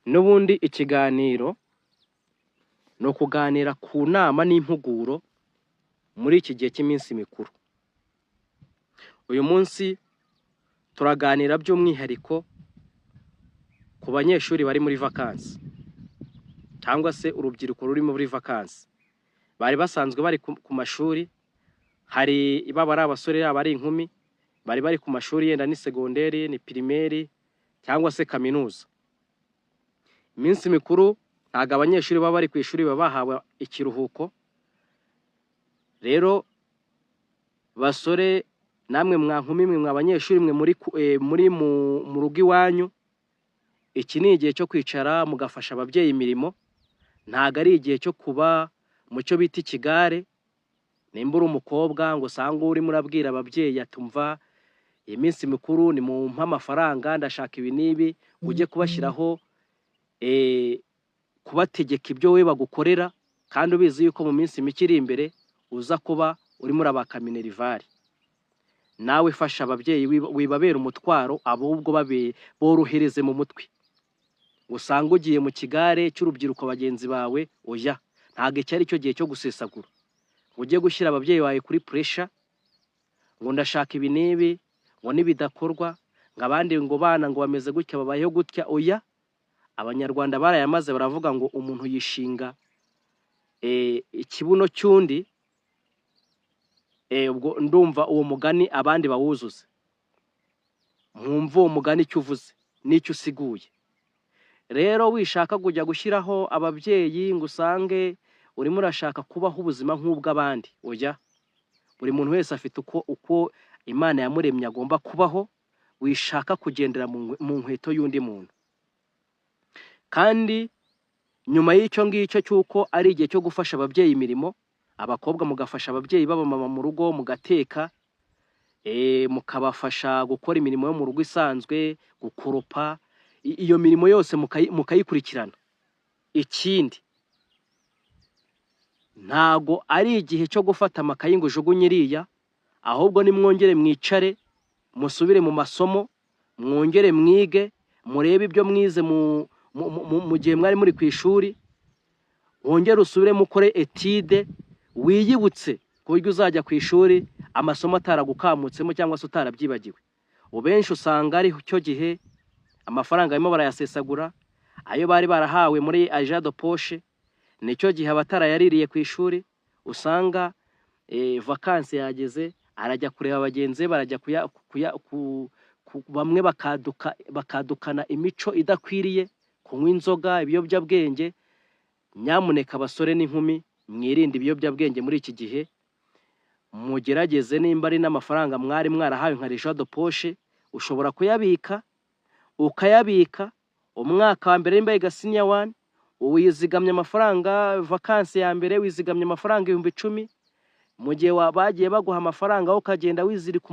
n'ubundi ikiganiro no kuganira ku nama n'impuguro muri iki gihe cy'iminsi mikuru. Uyu munsi turaganira by'umwihariko ku banyeshuri bari muri vacances cyangwa se urubyiruko ruri muri vacances. Bari basanzwe bari ku mashuri, hari baba ari abasore yaba ari inkumi, bari ku mashuri yenda ni segonderi ni primaire cyangwa se kaminuza. Iminsi mikuru ntago abanyeshuri baba bari ku ishuri baba bahawe ikiruhuko. Rero basore namwe mwankumi mwe abanyeshuri mwe muri mu rugo iwanyu, iki ni igihe cyo kwicara mugafasha ababyeyi imirimo, ntago ari igihe cyo kuba mu cyo bita ikigare. Nimba uri umukobwa ngo usanga uri murabwira ababyeyi atumva iminsi mikuru ni mu mpa amafaranga ndashaka ibi nibi, ujye kubashyiraho kubategeka ibyo we bagukorera, kandi ubizi yuko mu minsi mike iri imbere uza kuba uri muri abakaminerivare. Nawe fasha ababyeyi wibabera umutwaro, ahubwo borohereze mu mutwe. Usanga ugiye mu kigare cy'urubyiruko bagenzi bawe, oya, ntago cyari cyo gihe cyo gusesagura. Ujye gushyira ababyeyi bawe kuri pressure ngo ndashaka ibi nibi, ngo nibidakorwa ngo abandi ngo bana ngo bameze gutya babayeho gutya. Oya, abanyarwanda barayamaze baravuga ngo umuntu yishinga ikibuno cy'undi. Ubwo ndumva uwo mugani abandi bawuzuze. Mwumva uwo mugani icyo uvuze n'icyo usiguye. Rero wishaka kujya gushyiraho ababyeyi ngo usange urimo urashaka kubaho ubuzima nk'ubw'abandi. Oya, buri muntu wese afite uko Imana yamuremye agomba kubaho. Wishaka kugendera mu nkweto y'undi muntu. Kandi nyuma y'icyo ngicyo cyuko ari igihe cyo gufasha ababyeyi imirimo, abakobwa mugafasha ababyeyi b'abamama mu rugo, mugateka, mukabafasha gukora imirimo yo mu rugo isanzwe, gukoropa, iyo mirimo yose mukayikurikirana. Ikindi, ntago ari igihe cyo gufata amakayi ngo ujugunye iriya, ahubwo nimwongere mwicare, musubire mu masomo, mwongere mwige, murebe ibyo mwize mu gihe mwari muri ku ishuri, wongere usubire mukore etide, wiyibutse ku buryo uzajya ku ishuri amasomo ataragukamutsemo cyangwa se utarabyibagiwe. Ubenshi usanga ari cyo gihe amafaranga arimo barayasesagura, ayo bari barahawe muri agent de poche, nicyo gihe abatarayaririye ku ishuri. Usanga vacances yageze, arajya kureba bagenzi barajya bamwe bakadukana imico idakwiriye, kunywa inzoga, ibiyobyabwenge. Nyamuneka abasore n'inkumi mwirinde ibiyobyabwenge muri iki gihe. Mugerageze nimba ari n'amafaranga mwari mwarahawe nka agent de poche, ushobora kuyabika ukayabika umwaka wa mbere nimba yiga senior 1, wizigamye amafaranga vacances ya mbere, wizigamye amafaranga 10,000. Mu gihe bagiye baguha amafaranga ukagenda wizirika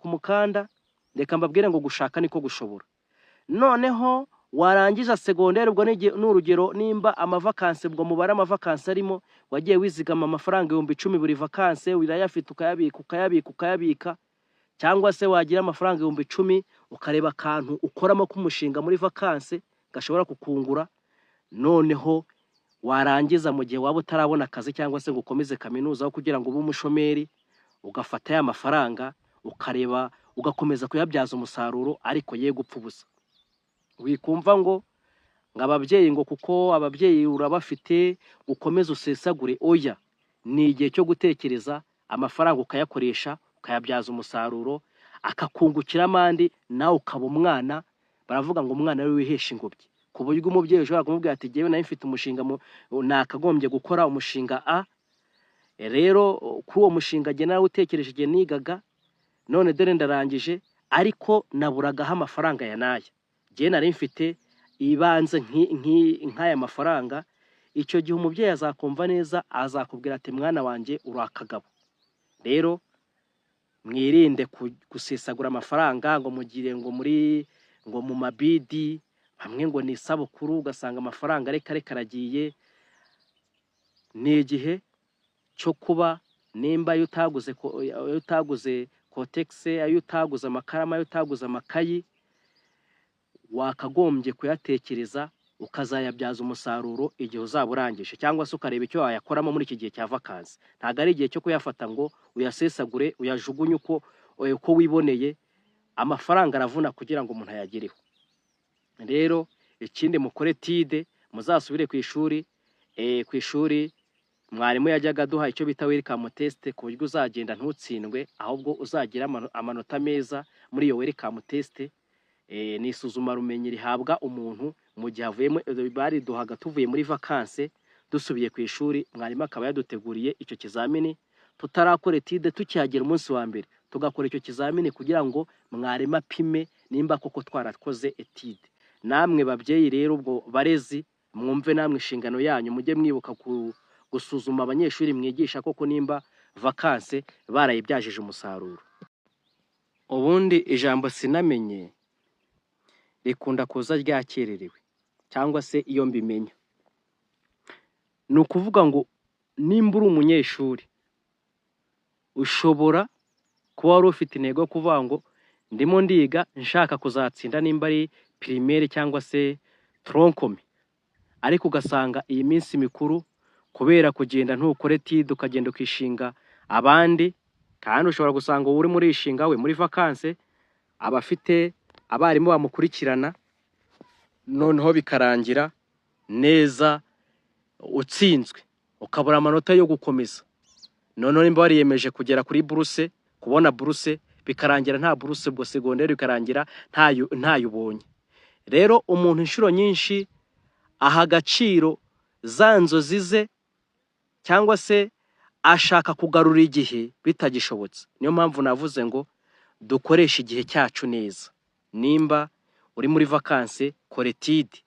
umukanda. Reka mbabwire ngo gushaka niko gushobora. Noneho warangiza segonderi, ubwo n'urugero nimba amavacances, ubwo mubare amavacances arimo wagiye wizigama amafaranga 10,000 buri vacances, wirayafite ukayabika, cyangwa se wagira amafaranga 10,000 ukareba akantu ukoramo k'umushinga muri vacances gashobora kukungura. Noneho warangiza mu gihe waba utarabona akazi cyangwa se ngo ukomeze kaminuza aho kugira ngo ube umushomeri, ugafata ya mafaranga ukareba ugakomeza kuyabyaza umusaruro, ariko ye gupfa ubusa. Wikumva ngo ababyeyi ngo kuko ababyeyi urabafite ukomeza usesagure. Oya, ni igihe cyo gutekereza amafaranga ukayakoresha, ukayabyaza umusaruro, akakungukira amandi, nawe ukaba umwana. Baravuga ngo umwana we wihesha ingobyi, ku buryo umubyeyi ushobora kumubwira ati jyewe nayo mfite umushinga nakagombye gukora umushinga A. Rero kuri uwo mushinga jye nawe utekereje igihe nigaga, none dore ndarangije, ariko naburagaho amafaranga ya naya. Jye nari mfite ibanze nk'aya mafaranga. Icyo gihe umubyeyi azakumva neza, azakubwira ati mwana wanjye uri akagabo. Rero mwirinde gusesagura amafaranga ngo mugire ngo mu mabidi, hamwe ngo ni isabukuru ugasanga amafaranga reka aragiye. Ni igihe cyo kuba nimba ayo utaguze kotex, ayo utaguze amakaramu, ayo utaguze amakayi, wakagombye kuyatekereza ukazayabyaza umusaruro igihe uzaba urangije, cyangwa se ukareba icyo wayakoramo muri iki gihe cya vakansi. Ntabwo ari igihe cyo kuyafata ngo uyasesagure uyajugunye uko wiboneye. Amafaranga aravuna kugira ngo umuntu ayagereho. Rero ikindi mukore tide, muzasubire ku ishuri. Ku ishuri mwarimu yajyaga duha icyo bita welcome test, ku buryo uzagenda ntutsindwe ahubwo uzagira amanota meza muri iyo welcome test. Ni isuzuma rumenyi rihabwa umuntu mu gihe avuyemo, bari duhaga tuvuye muri vakanse dusubiye ku ishuri. Mwarimu akaba yaduteguriye icyo kizamini tutarakora etide, tukihagera umunsi wa mbere tugakora icyo kizamini kugira ngo mwarimu apime nimba koko twarakoze etide. Namwe babyeyi rero, ubwo barezi, mwumve namwe inshingano yanyu, mujye mwibuka gusuzuma abanyeshuri mwigisha koko nimba vakanse barayibyajije umusaruro. Ubundi ijambo sinamenye rikunda kuza ryakererewe, cyangwa se iyo mbimenya. Ni ukuvuga ngo nimba uri umunyeshuri, ushobora kuba wari ufite intego yo kuvuga ngo ndimo ndiga nshaka kuzatsinda nimba ari primaire cyangwa se troncome, ariko ugasanga iyi minsi mikuru kubera kugenda ntukore tide ukagenda ukishinga abandi, kandi ushobora gusanga uri muri ishinga we muri vakanse abafite abarimu bamukurikirana, noneho bikarangira neza utsinzwe ukabura amanota yo gukomeza. Noneho nimba wariyemeje kugera kuri buruse, kubona buruse, bikarangira nta buruse, ubwo segonderi bikarangira ntayo ubonye. Rero umuntu inshuro nyinshi aha agaciro za nzozi ze, cyangwa se ashaka kugarura igihe bitagishobotse. Niyo mpamvu navuze ngo dukoreshe igihe cyacu neza. Nimba uri muri vakanse, kore tide.